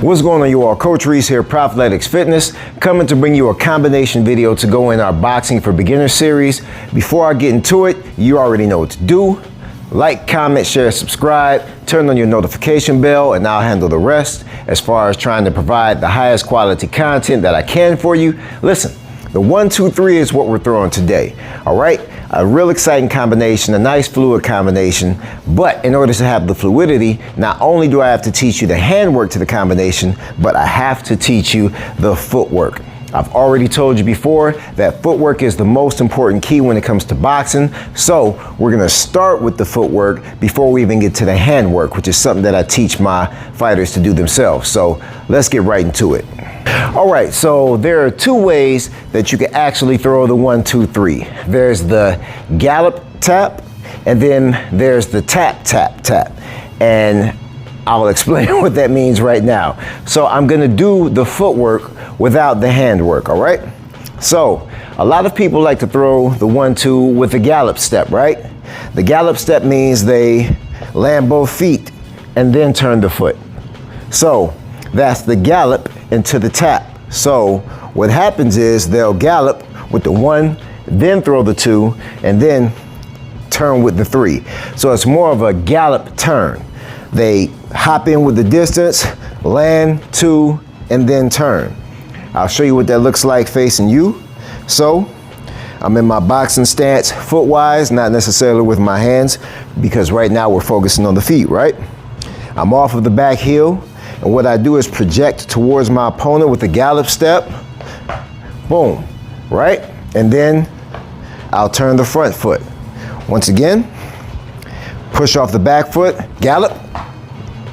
What's going on, you all? Coach Reese here, Profathletics Fitness, coming to bring you a combination video to go in our Boxing for Beginners series. Before I get into it, you already know what to do. Like, comment, share, subscribe, turn on your notification bell, and I'll handle the rest as far as trying to provide the highest quality content that I can for you. Listen, the 1, 2, 3 is what we're throwing today, all right? A real exciting combination, a nice fluid combination, but in order to have the fluidity, not only do I have to teach you the handwork to the combination, but I have to teach you the footwork. I've already told you before that footwork is the most important key when it comes to boxing, so we're gonna start with the footwork before we even get to the handwork, which is something that I teach my fighters to do themselves. So let's get right into it. All right, so there are two ways that you can actually throw the 1, 2, 3. There's the gallop tap, and then there's the tap, tap, tap. And I'll explain what that means right now. So I'm gonna do the footwork without the handwork, all right? So a lot of people like to throw the 1, 2 with the gallop step, right? The gallop step means they land both feet and then turn the foot. So that's the gallop into the tap. So what happens is they'll gallop with the 1, then throw the 2, and then turn with the 3. So it's more of a gallop turn. They hop in with the distance, land, 2, and then turn. I'll show you what that looks like facing you. So I'm in my boxing stance foot-wise, not necessarily with my hands, because right now we're focusing on the feet, right? I'm off of the back heel, and what I do is project towards my opponent with the gallop step, boom, right? And then I'll turn the front foot. Once again, push off the back foot, gallop,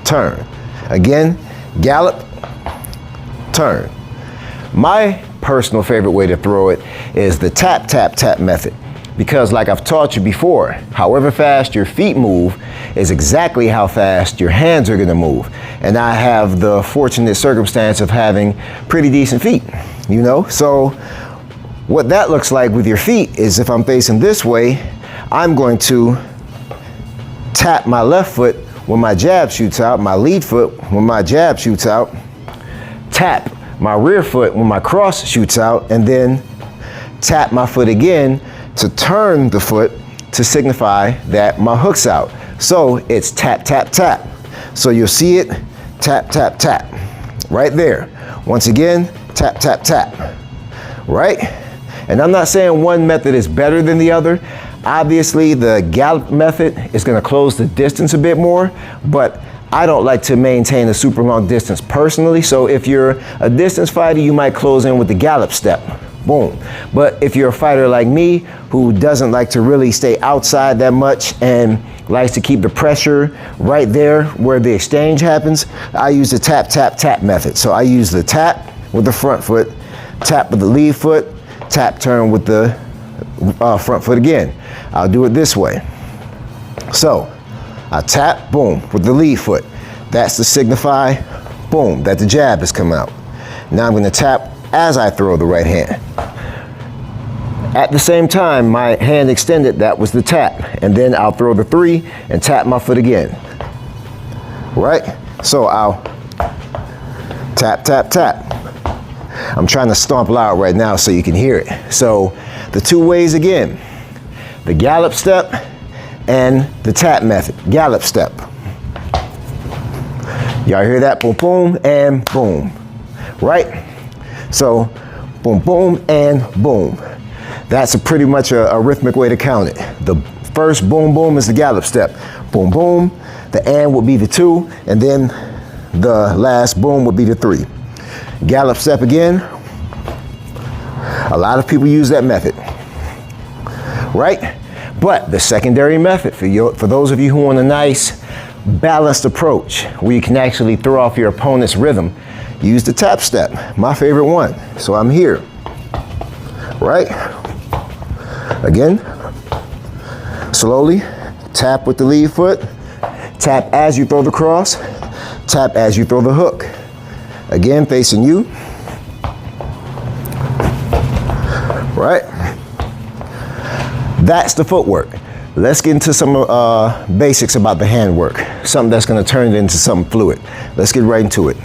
turn. Again, gallop, turn. My personal favorite way to throw it is the tap, tap, tap method. Because like I've taught you before, however fast your feet move is exactly how fast your hands are gonna move. And I have the fortunate circumstance of having pretty decent feet, you know? So what that looks like with your feet is if I'm facing this way, I'm going to tap my left foot when my jab shoots out, my lead foot when my jab shoots out, tap my rear foot when my cross shoots out, and then tap my foot again to turn the foot to signify that my hook's out. So it's tap, tap, tap. So you'll see it, tap, tap, tap, right there. Once again, tap, tap, tap, right? And I'm not saying one method is better than the other. Obviously, the gallop method is gonna close the distance a bit more, but I don't like to maintain a super long distance personally. So if you're a distance fighter, you might close in with the gallop step, boom. But if you're a fighter like me, who doesn't like to really stay outside that much and likes to keep the pressure right there where the exchange happens, I use the tap, tap, tap method. So I use the tap with the front foot, tap with the lead foot, tap, turn with the front foot again. I'll do it this way. So I tap, boom, with the lead foot. That's to signify, boom, that the jab has come out. Now I'm gonna tap as I throw the right hand. At the same time, my hand extended, that was the tap. And then I'll throw the 3 and tap my foot again. Right? So I'll tap, tap, tap. I'm trying to stomp loud right now so you can hear it. So the 2 ways again, the gallop step and the tap method, gallop step. Y'all hear that? Boom, boom, and boom, right? So boom, boom, and boom. That's pretty much a rhythmic way to count it. The first boom, boom is the gallop step. Boom, boom, the and would be the 2, and then the last boom would be the 3. Gallop step again. A lot of people use that method, right? But the secondary method, for those of you who want a nice balanced approach where you can actually throw off your opponent's rhythm, use the tap step, my favorite one. So I'm here, right? Again, slowly, tap with the lead foot, tap as you throw the cross, tap as you throw the hook. Again, facing you, right? That's the footwork. Let's get into some basics about the handwork, something that's gonna turn it into something fluid. Let's get right into it.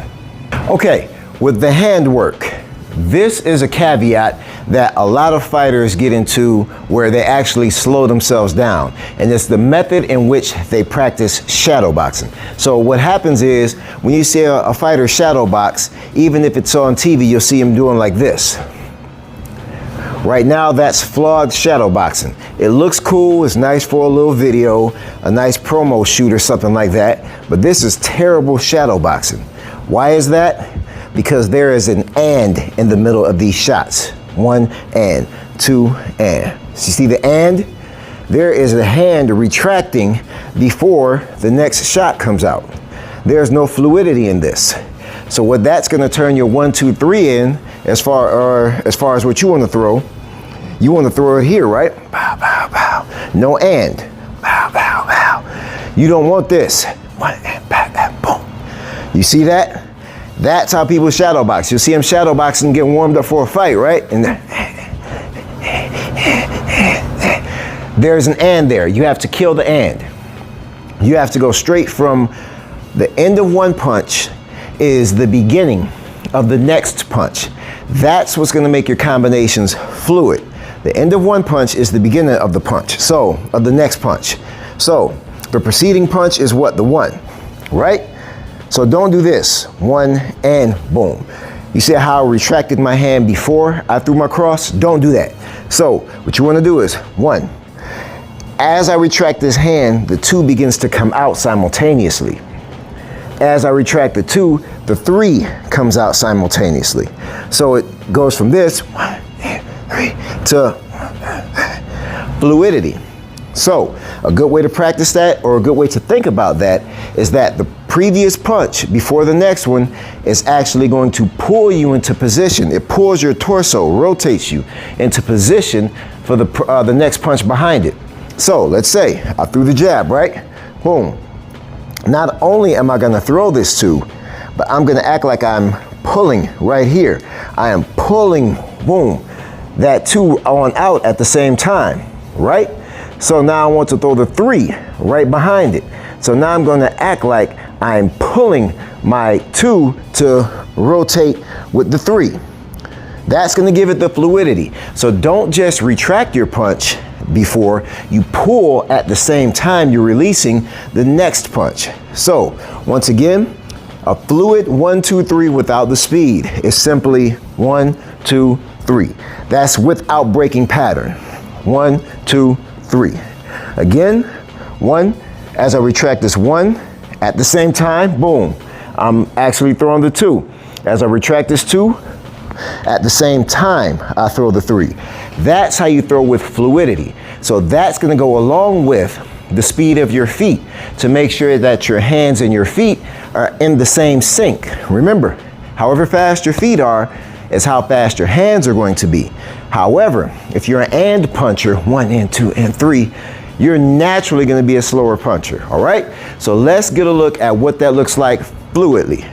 Okay, with the handwork, this is a caveat that a lot of fighters get into where they actually slow themselves down. And it's the method in which they practice shadow boxing. So what happens is when you see a fighter shadow box, even if it's on TV, you'll see him doing like this. Right now, that's flawed shadow boxing. It looks cool, it's nice for a little video, a nice promo shoot or something like that, but this is terrible shadow boxing. Why is that? Because there is an and in the middle of these shots. 1 and 2 and. So you see the and? There is a hand retracting before the next shot comes out. There's no fluidity in this. So what that's gonna turn your 1, 2, 3 in, as far as what you wanna throw, you wanna throw it here, right? Bow, bow, bow. No and. Bow, bow, bow. You don't want this. 1 and, bow, bow, boom. You see that? That's how people shadow box. You'll see them shadow boxing getting warmed up for a fight, right? And there's an and there. You have to kill the and. You have to go straight from the end of one punch is the beginning of the next punch. That's what's gonna make your combinations fluid. The end of one punch is the beginning of the punch. So, of the next punch. So, the preceding punch is what? The 1, right? So don't do this, 1 and boom. You see how I retracted my hand before I threw my cross? Don't do that. So what you wanna do is 1. As I retract this hand, the 2 begins to come out simultaneously. As I retract the 2, the 3 comes out simultaneously. So it goes from this 1, 2, 3 to fluidity. So a good way to practice that, or a good way to think about that, is that the previous punch before the next one is actually going to pull you into position. It pulls your torso, rotates you into position for the next punch behind it. So let's say I threw the jab, right? Boom. Not only am I gonna throw this 2, but I'm gonna act like I'm pulling right here. I am pulling, boom, that 2 on out at the same time, right? So now I want to throw the 3 right behind it. So now I'm gonna act like I'm pulling my 2 to rotate with the 3. That's gonna give it the fluidity. So don't just retract your punch before you pull at the same time you're releasing the next punch. So once again, a fluid 1, 2, 3 without the speed is simply 1, 2, 3. That's without breaking pattern. 1, 2, 3. Again, 1, as I retract this 1, at the same time, boom, I'm actually throwing the 2. As I retract this 2, at the same time, I throw the 3. That's how you throw with fluidity. So that's gonna go along with the speed of your feet to make sure that your hands and your feet are in the same sync. Remember, however fast your feet are is how fast your hands are going to be. However, if you're an and puncher, 1 and 2 and 3, you're naturally gonna be a slower puncher, all right? So let's get a look at what that looks like fluidly.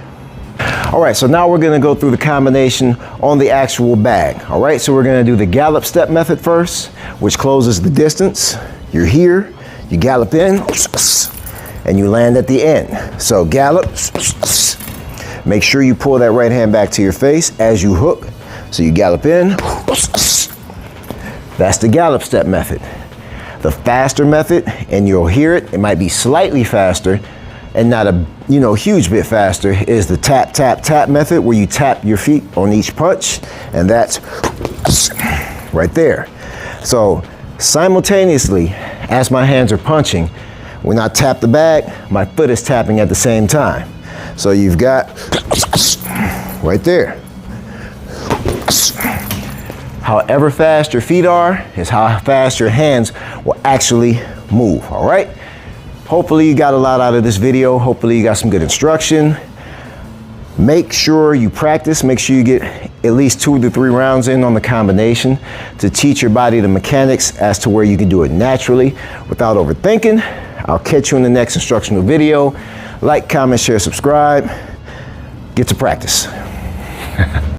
All right, so now we're gonna go through the combination on the actual bag, all right? So we're gonna do the gallop step method first, which closes the distance. You're here, you gallop in, and you land at the end. So gallop, make sure you pull that right hand back to your face as you hook. So you gallop in, that's the gallop step method. The faster method, and you'll hear it, it might be slightly faster and not a huge bit faster, is the tap, tap, tap method, where you tap your feet on each punch, and that's right there. So simultaneously, as my hands are punching, when I tap the bag, my foot is tapping at the same time. So you've got right there. However fast your feet are is how fast your hands will actually move, all right? Hopefully you got a lot out of this video. Hopefully you got some good instruction. Make sure you practice. Make sure you get at least 2 to 3 rounds in on the combination to teach your body the mechanics as to where you can do it naturally without overthinking. I'll catch you in the next instructional video. Like, comment, share, subscribe. Get to practice.